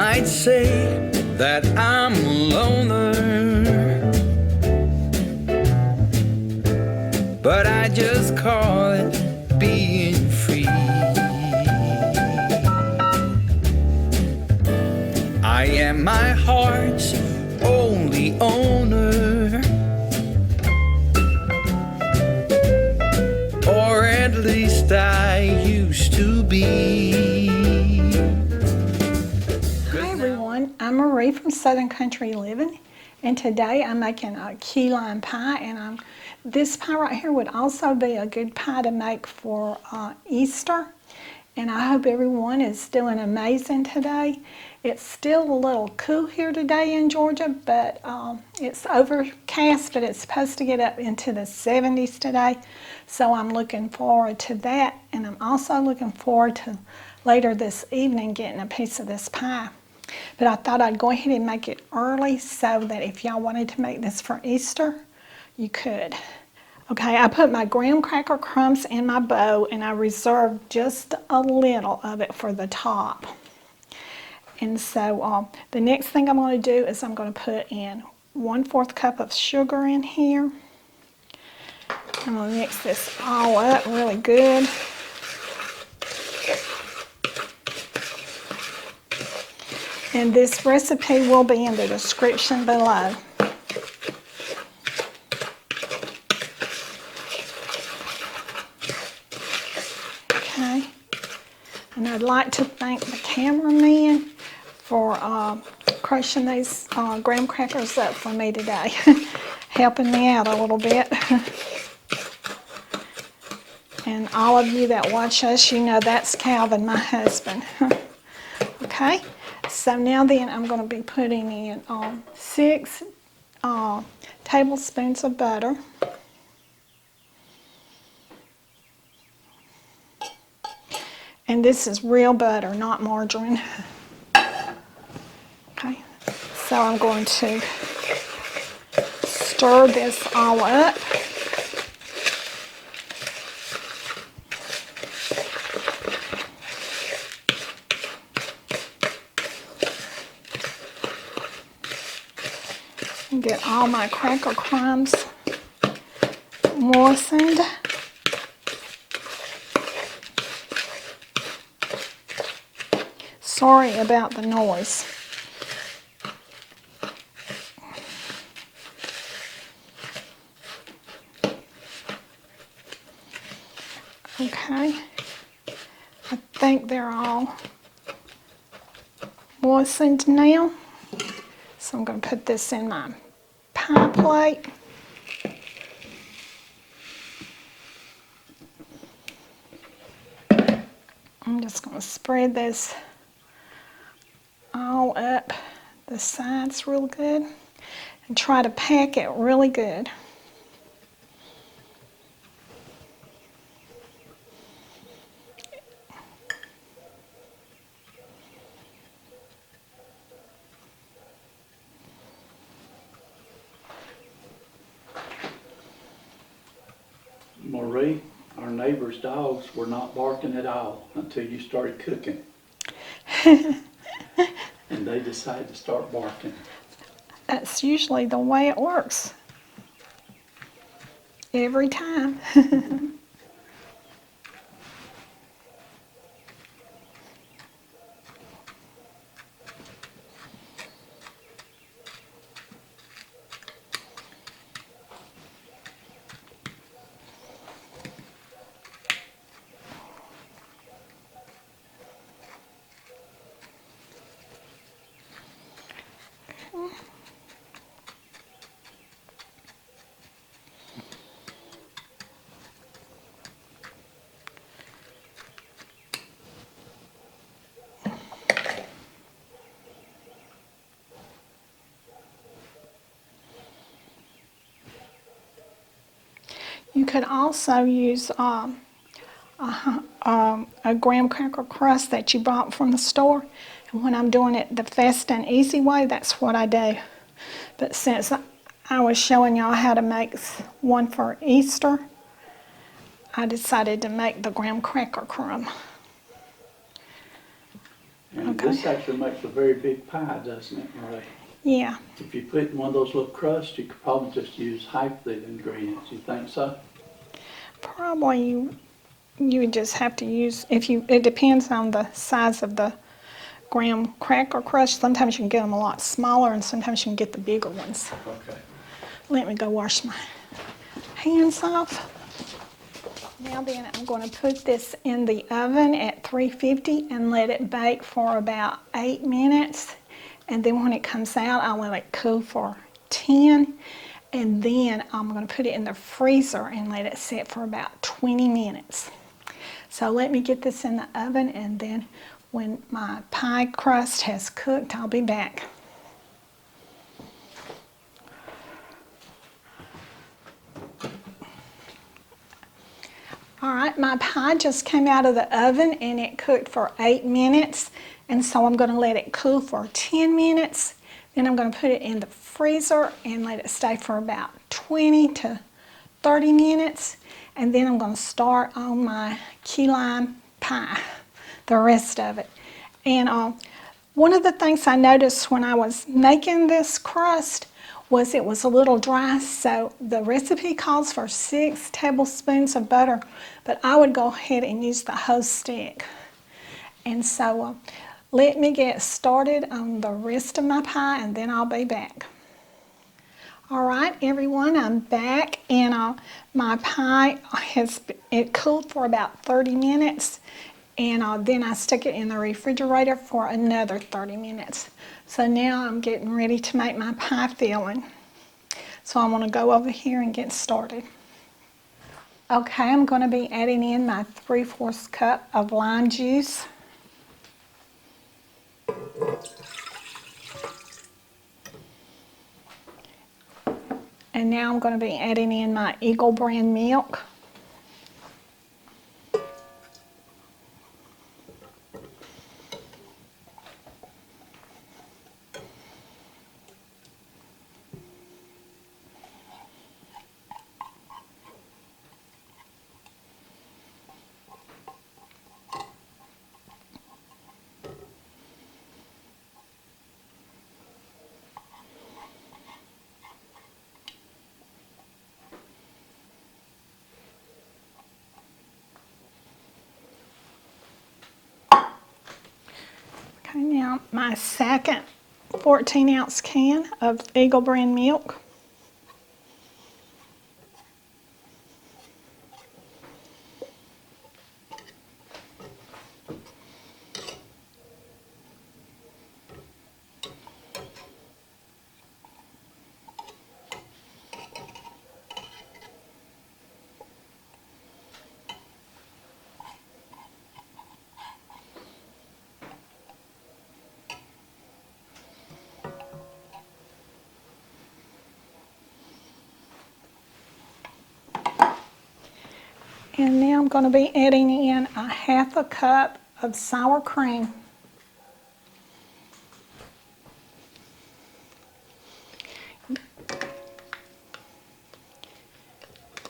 might say that I'm a loner, but I just call it being free. I am my heart's only owner, or at least I used to be. Hi everyone, I'm Marie from Southern Country Living, and today I'm making a key lime pie, and this pie right here would also be a good pie to make for Easter. And I hope everyone is doing amazing today. It's still a little cool here today in Georgia, but it's overcast, but it's supposed to get up into the 70s today. So I'm looking forward to that, and I'm also looking forward to later this evening getting a piece of this pie. But I thought I'd go ahead and make it early so that if y'all wanted to make this for Easter, you could. Okay, I put my graham cracker crumbs in my bowl, and I reserved just a little of it for the top. And so the next thing I'm going to do is I'm going to put in 1/4 cup of sugar in here. I'm going to mix this all up really good. And this recipe will be in the description below. Okay, and I'd like to thank the cameraman for crushing these graham crackers up for me today, helping me out a little bit. And all of you that watch us, you know that's Calvin, my husband. Okay, so now then I'm going to be putting in 6 tablespoons of butter. And this is real butter, not margarine. Okay, so I'm going to stir this all up. And get all my cracker crumbs moistened. Sorry about the noise. Okay, I think they're all moistened now. So I'm going to put this in my pie plate. I'm just going to spread this all up the sides real good and try to pack it really good. Marie, our neighbor's dogs were not barking at all until you started cooking. And they decided to start barking. That's usually the way it works. Every time. You could also use a graham cracker crust that you bought from the store. And when I'm doing it the fast and easy way, that's what I do. But since I was showing y'all how to make one for Easter, I decided to make the graham cracker crumb. And Okay. this actually makes a very big pie, doesn't it, Marie? Yeah. If you put in one of those little crusts, you could probably just use half the ingredients. You think so? Probably you would just have to use, it depends on the size of the graham cracker crust. Sometimes you can get them a lot smaller and sometimes you can get the bigger ones. Okay. Let me go wash my hands off. Now then, I'm going to put this in the oven at 350 and let it bake for about 8 minutes. And then when it comes out, I'll let it cool for 10. And then I'm going to put it in the freezer and let it sit for about 20 minutes. So let me get this in the oven, and then when my pie crust has cooked, I'll be back. All right, my pie just came out of the oven and it cooked for 8 minutes. And so I'm going to let it cool for 10 minutes. Then I'm going to put it in the freezer and let it stay for about 20 to 30 minutes. And then I'm going to start on my key lime pie, the rest of it. And one of the things I noticed when I was making this crust was it was a little dry, so the recipe calls for 6 tablespoons of butter, but I would go ahead and use the whole stick. And so let me get started on the rest of my pie and then I'll be back. All right, everyone, I'm back, and my pie it cooled for about 30 minutes, and then I stuck it in the refrigerator for another 30 minutes. So now I'm getting ready to make my pie filling. So I'm going to go over here and get started. Okay, I'm going to be adding in my 3/4 cup of lime juice. And now I'm going to be adding in my Eagle brand milk. Okay, now my second 14-ounce can of Eagle brand milk. And now I'm going to be adding in a 1/2 cup of sour cream.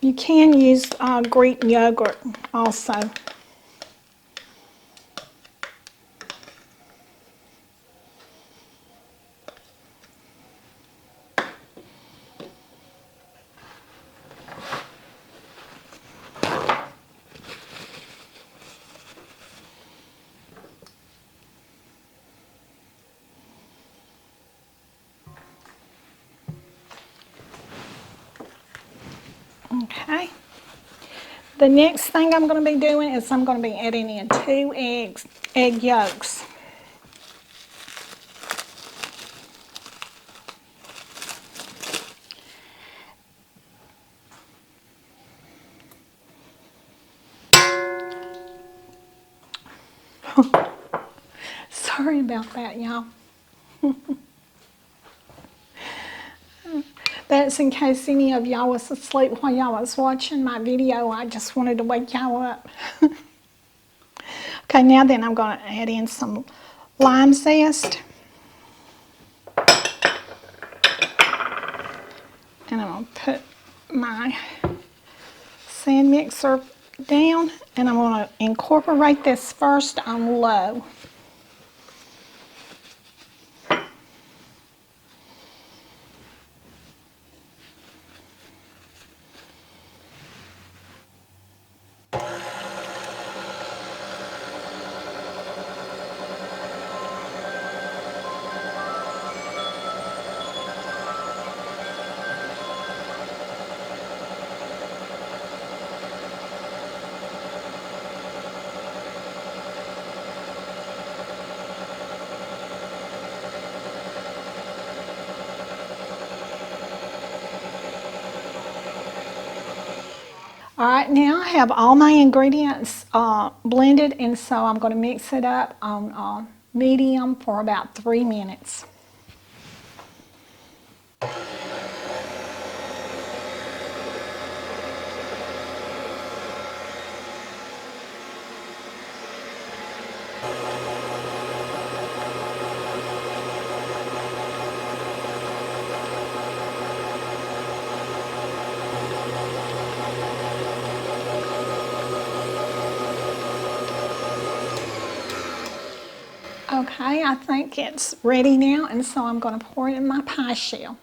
You can use Greek yogurt also. Okay. The next thing I'm going to be doing is I'm going to be adding in 2 egg yolks. Sorry about that, y'all. That's in case any of y'all was asleep while y'all was watching my video. I just wanted to wake y'all up. Okay, now then I'm going to add in some lime zest. And I'm going to put my sand mixer down, and I'm going to incorporate this first on low. All right, now I have all my ingredients blended, and so I'm going to mix it up on medium for about 3 minutes. Okay, I think it's ready now, and so I'm going to pour it in my pie shell.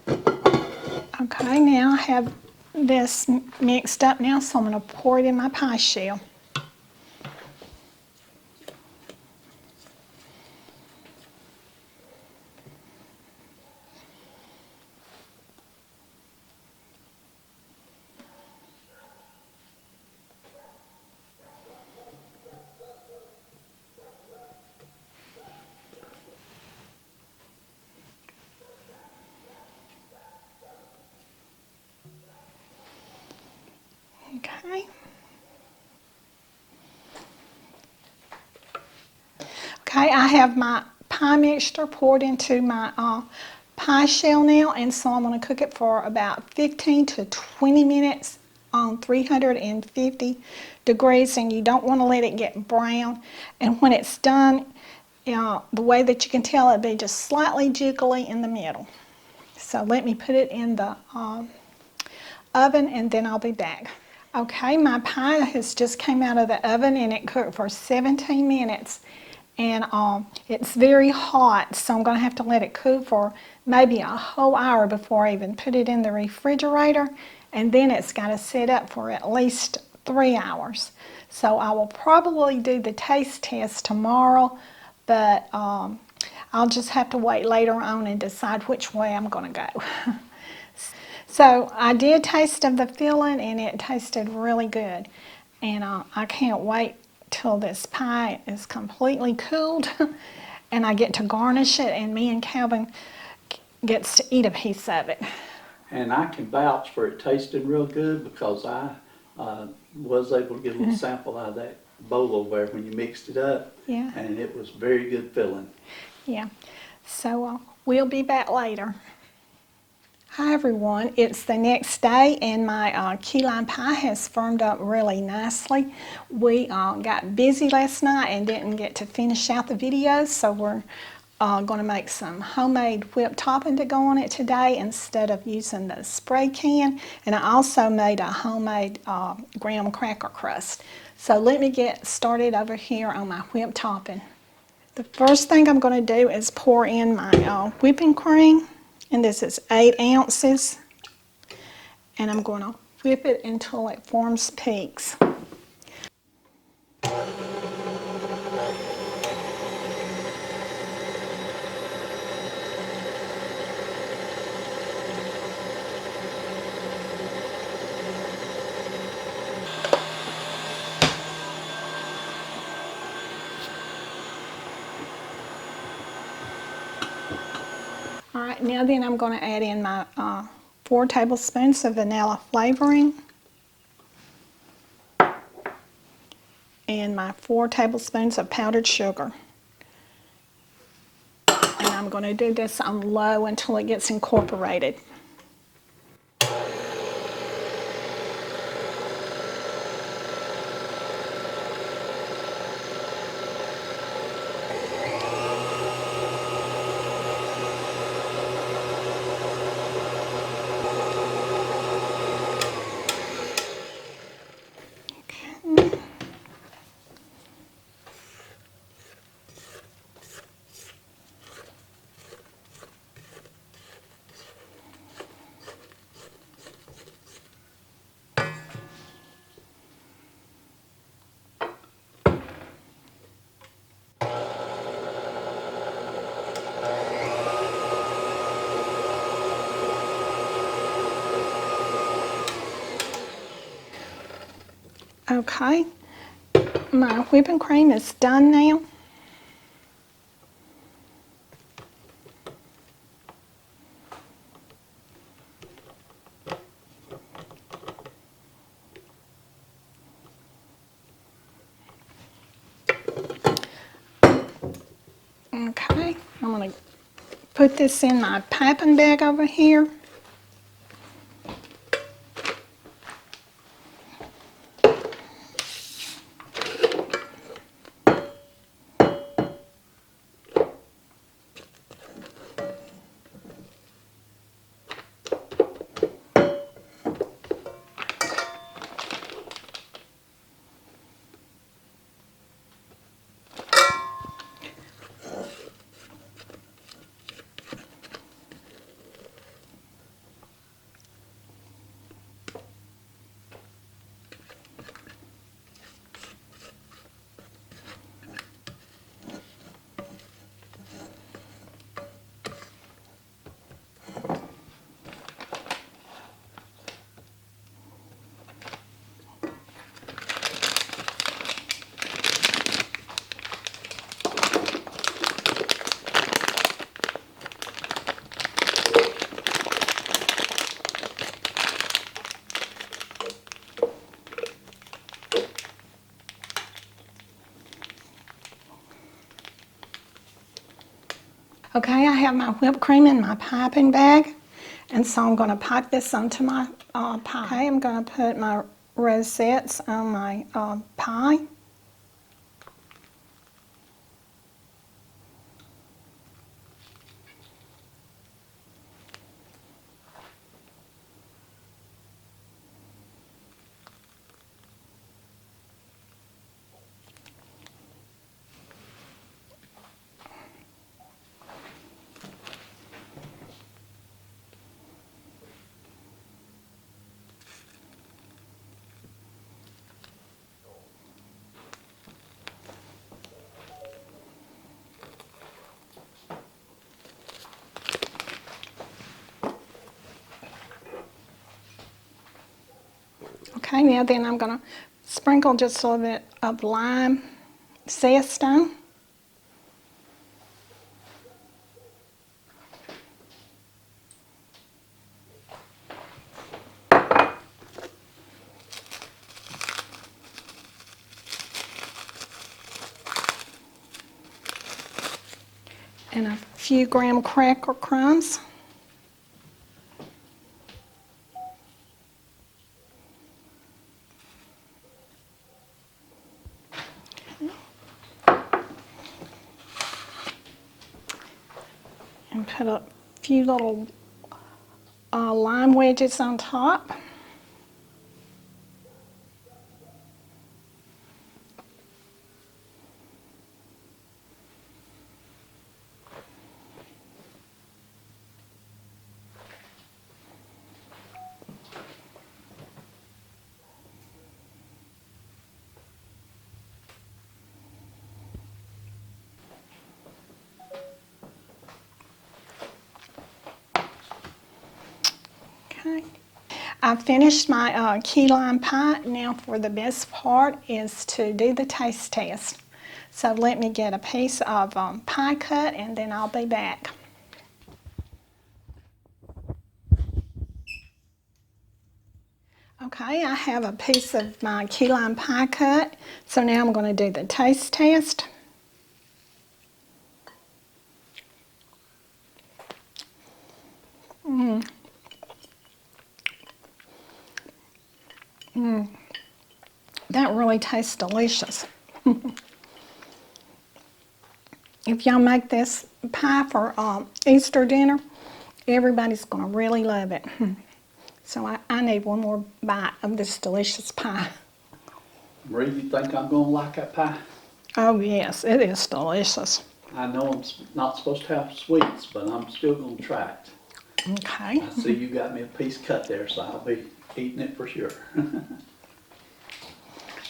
Okay, now I have this mixed up now, so I'm going to pour it in my pie shell. Okay. Okay, I have my pie mixture poured into my pie shell now, and so I'm going to cook it for about 15 to 20 minutes on 350 degrees, and you don't want to let it get brown. And when it's done, the way that you can tell, it'll be just slightly jiggly in the middle. So let me put it in the oven, and then I'll be back. Okay, my pie has just came out of the oven, and it cooked for 17 minutes. And it's very hot, so I'm going to have to let it cool for maybe a whole hour before I even put it in the refrigerator. And then it's got to sit up for at least 3 hours. So I will probably do the taste test tomorrow, but I'll just have to wait later on and decide which way I'm going to go. So I did taste of the filling, and it tasted really good. And I can't wait till this pie is completely cooled and I get to garnish it, and me and Calvin gets to eat a piece of it. And I can vouch for it tasting real good because I was able to get a little sample out of that bowl over there when you mixed it up. Yeah. And it was very good filling. Yeah. So we'll be back later. Hi everyone, it's the next day, and my key lime pie has firmed up really nicely. We got busy last night and didn't get to finish out the video, so we're going to make some homemade whipped topping to go on it today instead of using the spray can. And I also made a homemade graham cracker crust. So let me get started over here on my whipped topping. The first thing I'm going to do is pour in my whipping cream. And this is 8 ounces, and I'm going to whip it until it forms peaks. All right, now then I'm going to add in my 4 tablespoons of vanilla flavoring and my 4 tablespoons of powdered sugar. And I'm going to do this on low until it gets incorporated. Okay, my whipping cream is done now. Okay, I'm going to put this in my piping bag over here. Okay, I have my whipped cream in my piping bag, and so I'm going to pipe this onto my pie. Okay, I'm going to put my rosettes on my pie. Okay, now then I'm going to sprinkle just a little bit of lime zest on. And a few graham cracker crumbs. And put a few little lime wedges on top. Okay. I finished my key lime pie. Now for the best part is to do the taste test. So let me get a piece of pie cut and then I'll be back. Okay, I have a piece of my key lime pie cut. So now I'm going to do the taste test. That really tastes delicious. If y'all make this pie for Easter dinner, everybody's going to really love it. So I need one more bite of this delicious pie. Marie, you think I'm gonna like that pie? Oh yes, it is delicious. I know I'm not supposed to have sweets, but I'm still gonna try it. Okay. I see you got me a piece cut there, so I'll be eating it for sure.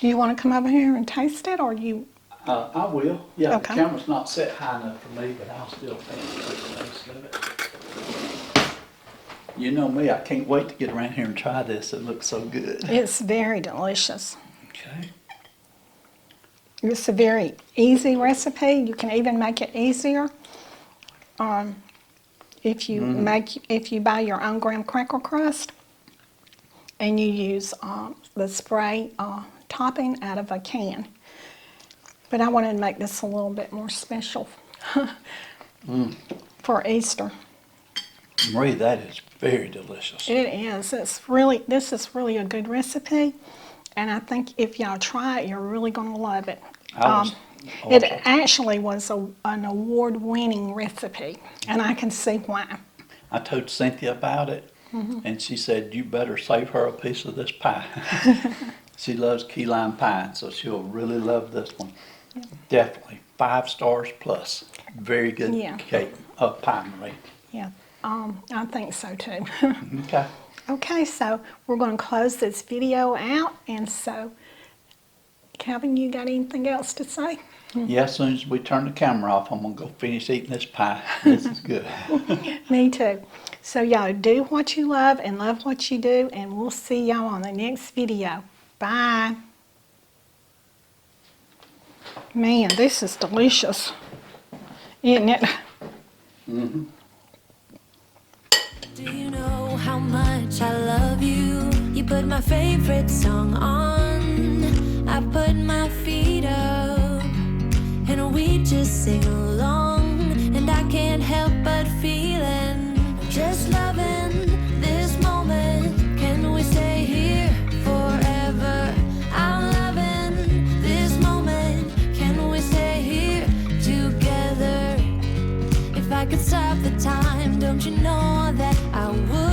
Do you want to come over here and taste it, or you? I will. Yeah, Okay. the camera's not set high enough for me, but I'll still take a taste of it. You know me, I can't wait to get around here and try this. It looks so good. It's very delicious. Okay. It's a very easy recipe. You can even make it easier if you buy your own graham cracker crust and you use the spray topping out of a can. But I wanted to make this a little bit more special. for Easter. Marie, that is very delicious. It is. This is really a good recipe, and I think if y'all try it, you're really going to love it. It actually was an award-winning recipe, and I can see why. I told Cynthia about it, and she said, you better save her a piece of this pie. She loves key lime pie, so she'll really love this one. Yeah. Definitely 5 stars plus. Very good cake of pie, Marie. Yeah, I think so too. Okay. Okay, so we're going to close this video out, and so, Calvin, you got anything else to say? Yeah, as soon as we turn the camera off, I'm going to go finish eating this pie. This is good. Me too. So y'all do what you love and love what you do, and we'll see y'all on the next video. Bye. Man, this is delicious, isn't it? Mm-hmm. Do you know how much I love you? You put my favorite song on. I put my feet up, and we just sing along. And I can't help but feeling, just loving this moment. Can we stay here forever? I'm loving this moment. Can we stay here together? If I could stop the time, don't you know that I would?